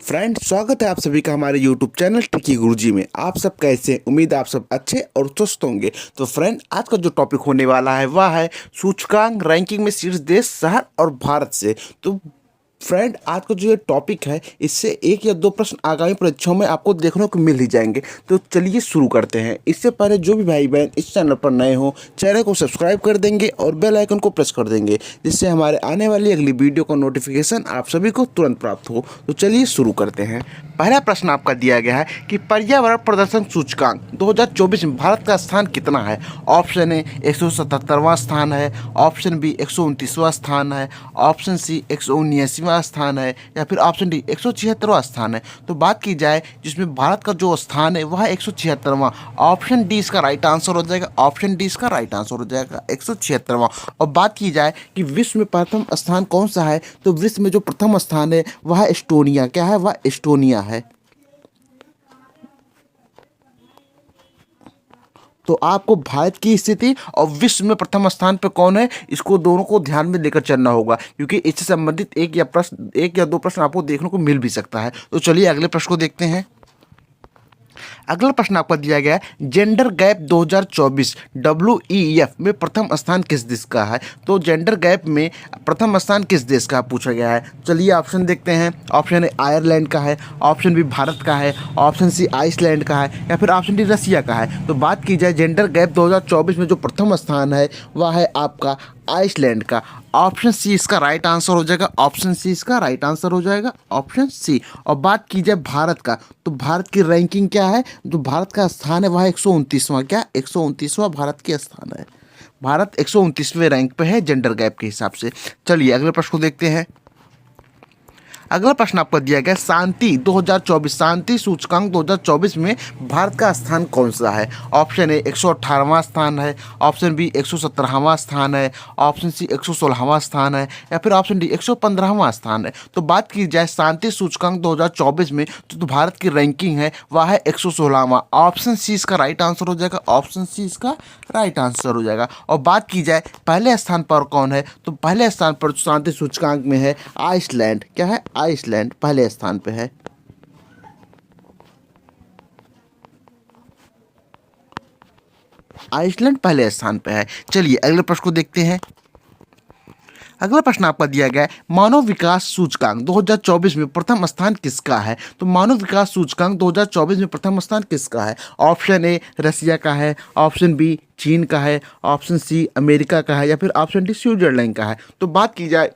Friend, स्वागत है आप सभी का हमारे YouTube चैनल टिकी गुरुजी में। आप सब कैसे हैं? उम्मीद है आप सब अच्छे और स्वस्थ होंगे। तो फ्रेंड, आज का जो टॉपिक होने वाला है वह है सूचकांक रैंकिंग में शीर्ष देश, शहर और भारत से। तो फ्रेंड, आज का जो ये टॉपिक है इससे एक या दो प्रश्न आगामी परीक्षाओं में आपको देखने को मिल ही जाएंगे। तो चलिए शुरू करते हैं। इससे पहले जो भी भाई बहन इस चैनल पर नए हो, चैनल को सब्सक्राइब कर देंगे और बेल आइकन को प्रेस कर देंगे, जिससे हमारे आने वाली अगली वीडियो का नोटिफिकेशन आप सभी को तुरंत प्राप्त हो। तो चलिए शुरू करते हैं। पहला प्रश्न आपका दिया गया है कि पर्यावरण प्रदर्शन सूचकांक 2024 में भारत का स्थान कितना है। ऑप्शन ए 177वां स्थान है, ऑप्शन बी 129वां स्थान है, ऑप्शन सी 179वां स्थान है, या फिर ऑप्शन डी 176वां स्थान है। तो बात की जाए जिसमें भारत का जो स्थान है वह 176वां। ऑप्शन डी इसका राइट आंसर हो जाएगा। ऑप्शन डी इसका राइट आंसर हो जाएगा 176वां। और बात की जाए कि विश्व में प्रथम स्थान कौन सा है, तो विश्व में जो प्रथम स्थान है वह एस्टोनिया। क्या है? वह एस्टोनिया है। तो आपको भारत की स्थिति और विश्व में प्रथम स्थान पर कौन है, इसको दोनों को ध्यान में लेकर चलना होगा, क्योंकि इससे संबंधित एक या दो प्रश्न आपको देखने को मिल भी सकता है। तो चलिए अगले प्रश्न को देखते हैं। अगला प्रश्न आपका दिया गया है जेंडर गैप 2024 WEF में प्रथम स्थान किस देश का है। तो जेंडर गैप में प्रथम स्थान किस देश का पूछा गया है। चलिए ऑप्शन देखते हैं। ऑप्शन ए आयरलैंड का है, ऑप्शन बी भारत का है, ऑप्शन सी आइसलैंड का है, या फिर ऑप्शन डी रसिया का है। तो बात की जाए जेंडर गैप 2024 में जो प्रथम स्थान है वह है आपका आइसलैंड का। ऑप्शन सी इसका राइट आंसर हो जाएगा। ऑप्शन सी इसका राइट आंसर हो जाएगा, ऑप्शन सी। और बात की जाए भारत का, तो भारत की रैंकिंग क्या है, जो भारत का स्थान है वह 129वां। क्या? 129वां भारत के स्थान है। भारत 129वें रैंक पे है जेंडर गैप के हिसाब से। चलिए अगले प्रश्न को देखते हैं। अगला प्रश्न आपको दिया गया शांति 2024 शांति सूचकांक 2024 में भारत का स्थान कौन सा है। ऑप्शन ए 118वां स्थान है, ऑप्शन बी 117वां स्थान है, ऑप्शन सी 116वां स्थान है, या फिर ऑप्शन डी 115वां स्थान है। तो बात की जाए शांति सूचकांक 2024 में जो भारत की रैंकिंग है वह है 116वां। ऑप्शन सी इसका राइट आंसर हो जाएगा। ऑप्शन सी इसका राइट आंसर हो जाएगा। और बात की जाए पहले स्थान पर कौन है, तो पहले स्थान पर शांति सूचकांक में है आइसलैंड। क्या है? आइसलैंड पहले स्थान पे है। आइसलैंड पहले स्थान पे है। चलिए अगले प्रश्न को देखते हैं। अगला प्रश्न आपका दिया गया है मानव विकास सूचकांक 2024 में प्रथम स्थान किसका है। तो मानव विकास सूचकांक 2024 में प्रथम स्थान किसका है। ऑप्शन ए रसिया का है, ऑप्शन बी चीन का है, ऑप्शन सी अमेरिका का है, या फिर ऑप्शन डी स्विट्जरलैंड का है। तो बात की जाए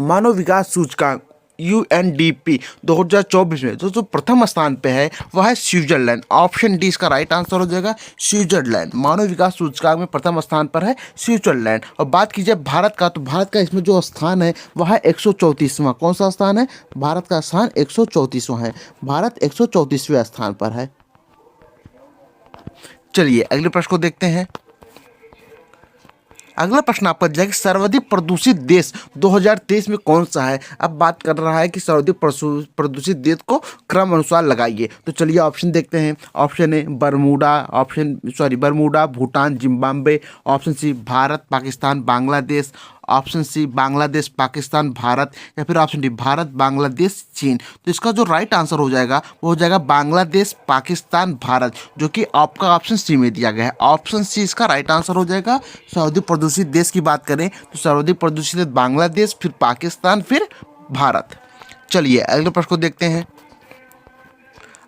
मानव विकास सूचकांक UNDP 2024 में जो प्रथम स्थान पे है वह है स्विट्जरलैंड। ऑप्शन डी इसका राइट आंसर हो जाएगा स्विट्जरलैंड। मानव विकास सूचकांक में प्रथम स्थान पर है स्विट्जरलैंड। और बात की जाए भारत का, तो भारत का इसमें जो स्थान है वह है 134वां। कौन सा स्थान है? भारत का स्थान 134वां है। भारत 134वें स्थान पर है। चलिए अगले प्रश्न को देखते हैं। अगला प्रश्न आपका दिया है कि सर्वाधिक प्रदूषित देश 2023 में कौन सा है। अब बात कर रहा है कि सर्वाधिक प्रदूषित देश को क्रम अनुसार लगाइए। तो चलिए ऑप्शन देखते हैं। Option A Bermuda, Bhutan, Zimbabwe, option C Bharat, Pakistan, Bangladesh, option C Bangladesh, Pakistan, Bharat, या फिर ऑप्शन डी भारत, बांग्लादेश, चीन। तो इसका जो राइट आंसर हो जाएगा वो हो जाएगा बांग्लादेश, पाकिस्तान, भारत, जो कि आपका ऑप्शन सी में दिया गया है। ऑप्शन सी इसका राइट आंसर हो जाएगा। सर्वाधिक प्रदूषित देश की बात करें तो सर्वाधिक प्रदूषित बांग्लादेश, फिर पाकिस्तान, फिर भारत। चलिए अगले प्रश्न को देखते हैं।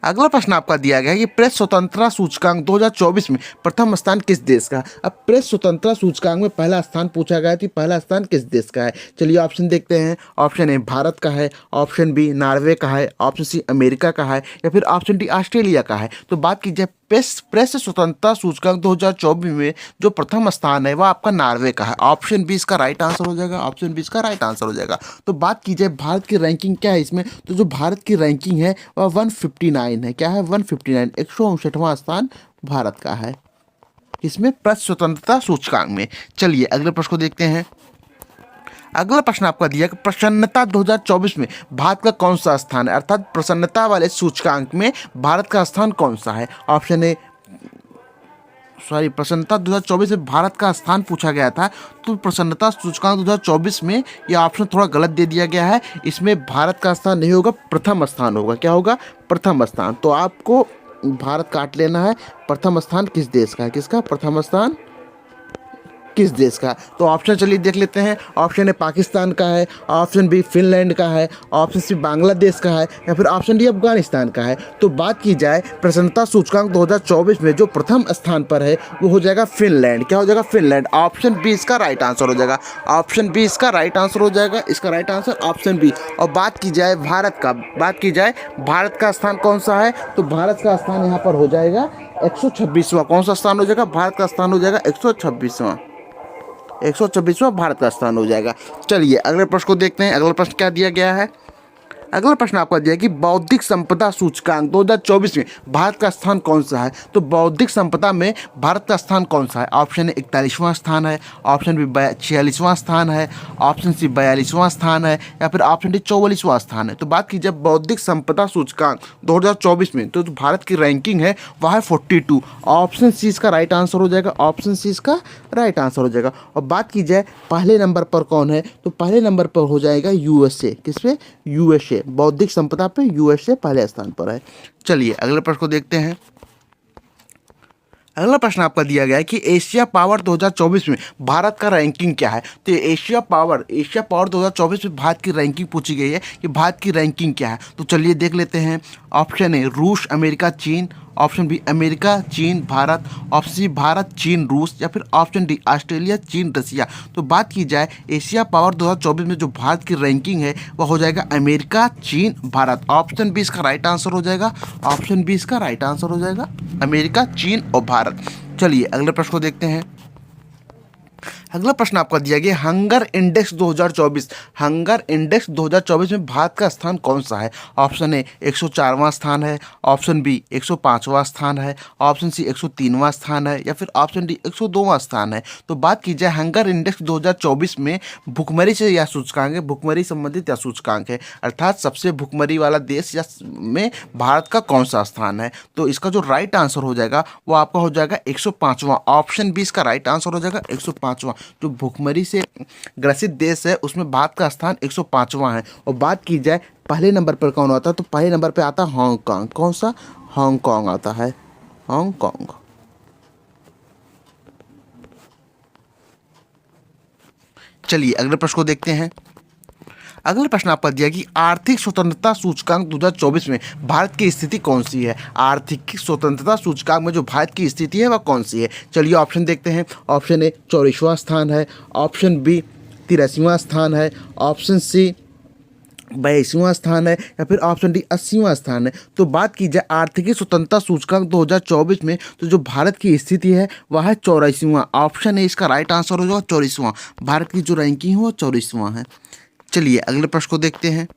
अगला प्रश्न आपका दिया गया है कि प्रेस स्वतंत्रता सूचकांक 2024 में प्रथम स्थान किस देश का। अब प्रेस स्वतंत्रता सूचकांक में पहला स्थान पूछा गया कि पहला स्थान किस देश का है। चलिए ऑप्शन देखते हैं। ऑप्शन ए भारत का है, ऑप्शन बी नॉर्वे का है, ऑप्शन सी अमेरिका का है, या फिर ऑप्शन डी ऑस्ट्रेलिया का है। तो बात की जाए प्रेस स्वतंत्रता सूचकांक 2024 में जो प्रथम स्थान है वह आपका नॉर्वे का है। ऑप्शन बी इसका राइट आंसर हो जाएगा। ऑप्शन बी इसका राइट आंसर हो जाएगा। तो बात की जाए भारत की रैंकिंग क्या है इसमें, तो जो भारत की रैंकिंग है वह 159 है। क्या है? 159, 159वां स्थान भारत का है इसमें प्रेस स्वतंत्रता सूचकांक में। चलिए अगले प्रश्न को देखते हैं। अगला प्रश्न आपका दिया कि प्रसन्नता 2024 में भारत का कौन सा स्थान है, अर्थात प्रसन्नता वाले सूचकांक में भारत का स्थान कौन सा है। ऑप्शन ए प्रसन्नता 2024 में भारत का स्थान पूछा गया था, तो प्रसन्नता सूचकांक 2024 में ये ऑप्शन थोड़ा गलत दे दिया गया है। इसमें भारत का स्थान नहीं होगा, प्रथम स्थान होगा। क्या होगा? प्रथम स्थान। तो आपको भारत काट लेना है। प्रथम स्थान किस देश का है? किसका प्रथम स्थान किस देश का? तो ऑप्शन चलिए देख लेते हैं। ऑप्शन ए पाकिस्तान का है, ऑप्शन बी फिनलैंड का है, ऑप्शन सी बांग्लादेश का है, या फिर ऑप्शन डी अफगानिस्तान का है। तो बात की जाए प्रसन्नता सूचकांक 2024 में जो प्रथम स्थान पर है वो हो जाएगा फिनलैंड। क्या हो जाएगा? फिनलैंड। ऑप्शन बी इसका राइट आंसर हो जाएगा। ऑप्शन बी इसका राइट आंसर हो जाएगा। इसका राइट आंसर ऑप्शन बी। और बात की जाए भारत का, भारत का स्थान कौन सा है? तो भारत का स्थान यहाँ पर हो जाएगा 126वां। कौन सा स्थान हो जाएगा? भारत का स्थान हो जाएगा 126वां। 126वां भारत का स्थान हो जाएगा। चलिए अगले प्रश्न को देखते हैं। अगला प्रश्न क्या दिया गया है? अगला प्रश्न आपका दिया कि बौद्धिक संपदा सूचकांक 2024 में भारत का स्थान कौन सा है? तो बौद्धिक संपदा में भारत का स्थान कौन सा है? ऑप्शन ए 41वां स्थान है, ऑप्शन बी 46वां स्थान है, ऑप्शन सी 42वां स्थान है, या फिर ऑप्शन डी 44वां स्थान है। तो बात की जब बौद्धिक संपदा सूचकांक 2024 में, तो जो भारत की रैंकिंग है वह है 42। ऑप्शन सी इसका राइट आंसर हो जाएगा। ऑप्शन सी इसका राइट आंसर हो जाएगा। और बात की जाए पहले नंबर पर कौन है? तो पहले नंबर पर हो जाएगा यूएसए। किस पे? यूएसए। बौद्धिक संपदा पे यूएसए पहले स्थान पर है। चलिए अगले प्रश्न को देखते हैं। अगला प्रश्न आपका दिया गया है कि एशिया पावर 2024 में भारत का रैंकिंग क्या है? तो एशिया पावर 2024 में भारत की रैंकिंग पूछी गई है कि भारत की रैंकिंग क्या है। तो चलिए देख लेते हैं। ऑप्शन ए रूस, अमेरिका, चीन, ऑप्शन बी अमेरिका, चीन, भारत, ऑप्शन सी भारत, चीन, रूस, या फिर ऑप्शन डी ऑस्ट्रेलिया, चीन, रसिया। तो बात की जाए एशिया पावर 2024 में जो भारत की रैंकिंग है वह हो जाएगा अमेरिका, चीन, भारत। ऑप्शन बी इसका राइट आंसर हो जाएगा। ऑप्शन बी इसका राइट आंसर हो जाएगा, अमेरिका, चीन और भारत। चलिए अगले प्रश्न को देखते हैं। अगला प्रश्न आपका दिया गया हंगर इंडेक्स 2024। हंगर इंडेक्स 2024 में भारत का स्थान कौन सा है? ऑप्शन ए 104वां स्थान है, ऑप्शन बी 105वां स्थान है, ऑप्शन सी 103वां स्थान है, या फिर ऑप्शन डी 102वां स्थान है। तो बात की जाए हंगर इंडेक्स 2024 में भुखमरी से यह सूचकांक है, भुखमरी संबंधित यह सूचकांक है, अर्थात सबसे भुखमरी वाला देश या में भारत का कौन सा स्थान है? तो इसका जो राइट आंसर हो जाएगा वो आपका हो जाएगा 105वां। ऑप्शन बी इसका राइट आंसर हो जाएगा 105वां। जो भुखमरी से ग्रसित देश है उसमें भारत का स्थान 105वां है। और बात की जाए पहले नंबर पर कौन आता है? तो पहले नंबर पर आता है हांगकांग। कौन सा? हांगकांग आता है, हांगकांग। चलिए अगले प्रश्न को देखते हैं। अगला प्रश्न आपका दिया कि आर्थिक स्वतंत्रता सूचकांक 2024 में भारत की स्थिति कौन सी है? आर्थिक स्वतंत्रता सूचकांक में जो भारत की स्थिति है वह कौन सी है? चलिए ऑप्शन देखते हैं। ऑप्शन ए 84वां स्थान है, ऑप्शन बी 83वां स्थान है, ऑप्शन सी 82वां स्थान है, या फिर ऑप्शन डी 80वां स्थान है। तो बात की जाए आर्थिक स्वतंत्रता सूचकांक 2024 में तो जो भारत की स्थिति है वह है 84वां। ऑप्शन ए इसका राइट आंसर हो जाएगा 84वां। भारत की जो रैंकिंग है वो 84वां है। चलिए अगले प्रश्न को देखते हैं।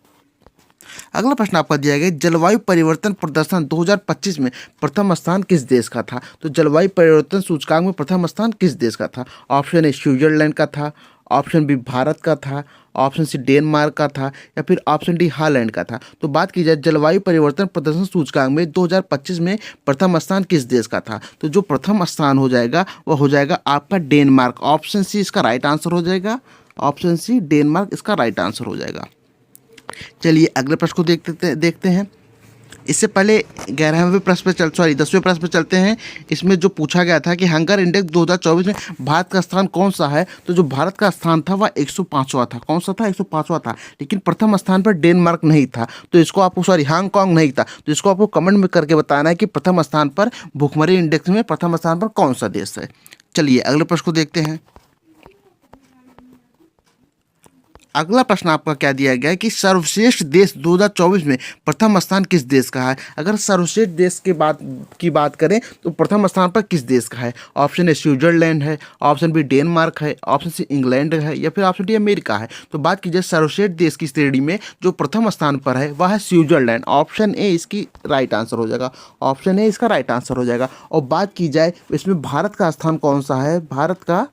अगला प्रश्न आपका दिया गया जलवायु परिवर्तन प्रदर्शन 2025 में प्रथम स्थान किस देश का था? तो जलवायु परिवर्तन सूचकांक में प्रथम स्थान किस देश का था? ऑप्शन ए स्विट्जरलैंड का था, ऑप्शन बी भारत का था, ऑप्शन सी डेनमार्क का था, या फिर ऑप्शन डी हॉलैंड का था। तो बात की जाए जलवायु परिवर्तन प्रदर्शन सूचकांक में 2025 में प्रथम स्थान किस देश का था? तो जो प्रथम स्थान हो जाएगा वह हो जाएगा आपका डेनमार्क। ऑप्शन सी इसका राइट आंसर हो जाएगा। ऑप्शन सी डेनमार्क इसका राइट आंसर हो जाएगा। चलिए अगले प्रश्न को देखते हैं। इससे पहले 10वें प्रश्न पे चलते हैं। इसमें जो पूछा गया था कि हंगर इंडेक्स 2024 में भारत का स्थान कौन सा है? तो जो भारत का स्थान था वह 105वां था। कौन सा था? 105वां था। लेकिन प्रथम स्थान पर डेनमार्क नहीं था, तो इसको आपको हांगकांग नहीं था, तो इसको आपको कमेंट में करके बताना है कि प्रथम स्थान पर भुखमरी इंडेक्स में प्रथम स्थान पर कौन सा देश है। चलिए अगले प्रश्न को देखते हैं। अगला प्रश्न आपका क्या दिया गया है कि सर्वश्रेष्ठ देश 2024 में प्रथम स्थान किस देश का है? अगर सर्वश्रेष्ठ देश की बात करें तो प्रथम स्थान पर किस देश का है? ऑप्शन ए स्विट्जरलैंड है, ऑप्शन बी डेनमार्क है, ऑप्शन सी इंग्लैंड है, या फिर ऑप्शन डी अमेरिका है। तो बात की जाए सर्वश्रेष्ठ देश की श्रेणी में जो प्रथम स्थान पर है वह है स्विट्जरलैंड। ऑप्शन ए इसकी राइट आंसर हो जाएगा। ऑप्शन ए इसका राइट आंसर हो जाएगा। और बात की जाए इसमें भारत का स्थान कौन सा है? भारत का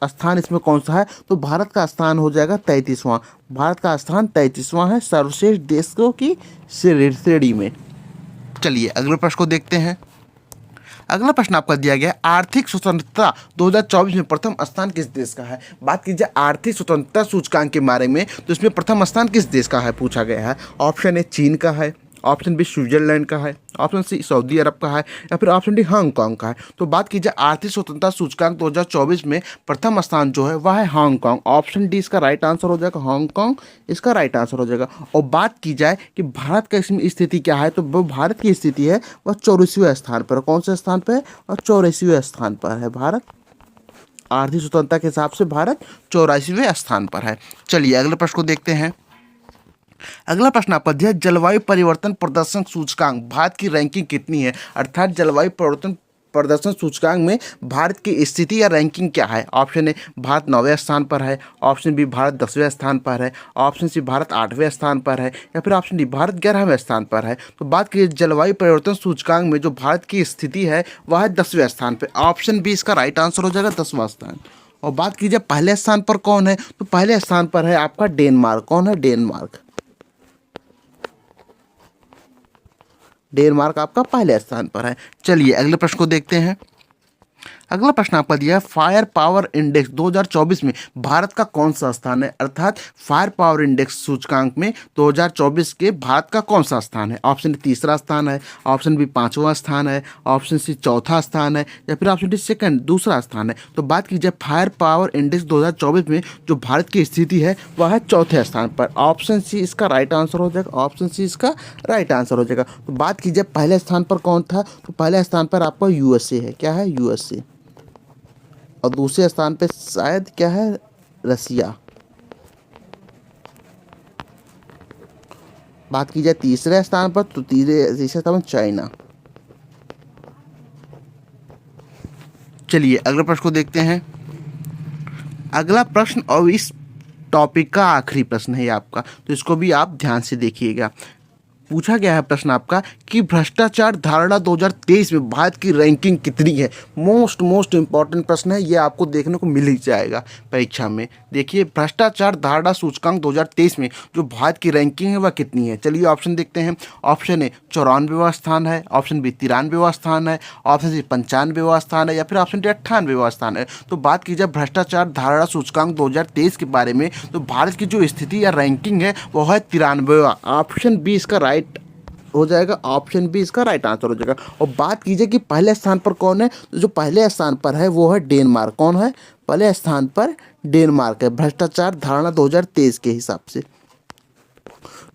स्थान इसमें कौन सा है? तो भारत का स्थान हो जाएगा 33वां। भारत का स्थान 33वां है सर्वश्रेष्ठ देशों की श्रेणी में। चलिए अगले प्रश्न को देखते हैं। अगला प्रश्न आपका दिया गया है, आर्थिक स्वतंत्रता 2024 में प्रथम स्थान किस देश का है। बात की जाए आर्थिक स्वतंत्रता सूचकांक के बारे में तो इसमें प्रथम स्थान किस देश का है पूछा गया है। ऑप्शन ए चीन का है, ऑप्शन बी स्विट्जरलैंड का है, ऑप्शन सी सऊदी अरब का है, या फिर ऑप्शन डी हांगकांग का है। तो बात की जाए आर्थिक स्वतंत्रता सूचकांक 2024 में प्रथम स्थान जो है वह है हांगकांग। ऑप्शन डी इसका राइट आंसर हो जाएगा, हांगकांग इसका राइट आंसर हो जाएगा। और बात की जाए कि भारत का इसमें स्थिति क्या है, तो वो भारत की स्थिति है वह 84वें स्थान पर। कौन से स्थान पर है, और 84वें स्थान पर है भारत। आर्थिक स्वतंत्रता के हिसाब से भारत 84वें स्थान पर है। चलिए अगले प्रश्न को देखते हैं। अगला प्रश्न आपका दिया, जलवायु परिवर्तन प्रदर्शन सूचकांक भारत की रैंकिंग कितनी है। अर्थात जलवायु परिवर्तन प्रदर्शन सूचकांक में भारत की स्थिति या रैंकिंग क्या है। ऑप्शन ए भारत 9वें स्थान पर है, ऑप्शन बी भारत 10वें स्थान पर है, ऑप्शन सी भारत 8वें स्थान पर है, या फिर ऑप्शन डी भारत 11वें स्थान पर है। तो बात की जलवायु परिवर्तन सूचकांक में जो भारत की स्थिति है वह है 10वें स्थान पर। ऑप्शन बी इसका राइट आंसर हो जाएगा, 10वां स्थान। और बात कीजिए पहले स्थान पर कौन है, तो पहले स्थान पर है आपका डेनमार्क। कौन है, डेनमार्क। डेनमार्क आपका पहले स्थान पर है। चलिए अगले प्रश्न को देखते हैं। अगला प्रश्न आपका दिया है, फायर पावर इंडेक्स 2024 में भारत का कौन सा स्थान है। अर्थात फायर पावर इंडेक्स सूचकांक में 2024 के भारत का कौन सा स्थान है। ऑप्शन डी तीसरा स्थान है, ऑप्शन बी 5वां स्थान है, ऑप्शन सी चौथा स्थान है, या फिर ऑप्शन डी सेकंड दूसरा स्थान है। तो बात की जाए फायर पावर इंडेक्स 2024 में जो भारत की स्थिति है वह है चौथे स्थान पर। ऑप्शन सी इसका राइट आंसर हो जाएगा, ऑप्शन सी इसका राइट आंसर हो जाएगा। तो बात की जाए पहले स्थान पर कौन था, तो पहले स्थान पर आपका यूएसए है। क्या है, यूएसए। और दूसरे स्थान पे शायद क्या है, रसिया। बात की जाए तीसरे स्थान पर तो तीसरे स्थान पर चाइना। चलिए अगले प्रश्न को देखते हैं। अगला प्रश्न और इस टॉपिक का आखिरी प्रश्न है आपका, तो इसको भी आप ध्यान से देखिएगा। पूछा गया है प्रश्न आपका कि भ्रष्टाचार धारणा 2023 में भारत की रैंकिंग कितनी है। मोस्ट इंपॉर्टेंट प्रश्न है, ये आपको देखने को मिल ही जाएगा परीक्षा में। देखिए भ्रष्टाचार धारणा सूचकांक 2023 में जो भारत की रैंकिंग है वह कितनी है। चलिए ऑप्शन देखते हैं। ऑप्शन ए 94वां स्थान है, ऑप्शन बी 93वां स्थान है, ऑप्शन सी 95वां स्थान है, या फिर ऑप्शन डी 98वां स्थान है। तो बात की जाए भ्रष्टाचार धारणा सूचकांक 2023 के बारे में तो भारत की जो स्थिति या रैंकिंग है वह है 93वां। ऑप्शन बी इसका राइट हो जाएगा, ऑप्शन बी इसका राइट आंसर हो जाएगा। और बात कीजिए कि पहले स्थान पर कौन है, तो जो पहले स्थान पर है वो है डेनमार्क। कौन है, पहले स्थान पर डेनमार्क है भ्रष्टाचार धारणा 2023 के हिसाब से।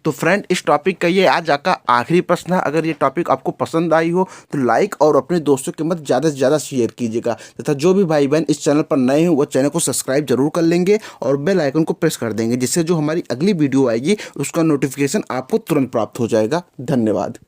तो फ्रेंड इस टॉपिक का ये आज का आखिरी प्रश्न है। अगर ये टॉपिक आपको पसंद आई हो तो लाइक और अपने दोस्तों के मध्य ज़्यादा से ज़्यादा शेयर कीजिएगा, तथा जो भी भाई बहन इस चैनल पर नए हो वो चैनल को सब्सक्राइब जरूर कर लेंगे और बेल आइकन को प्रेस कर देंगे, जिससे जो हमारी अगली वीडियो आएगी उसका नोटिफिकेशन आपको तुरंत प्राप्त हो जाएगा। धन्यवाद।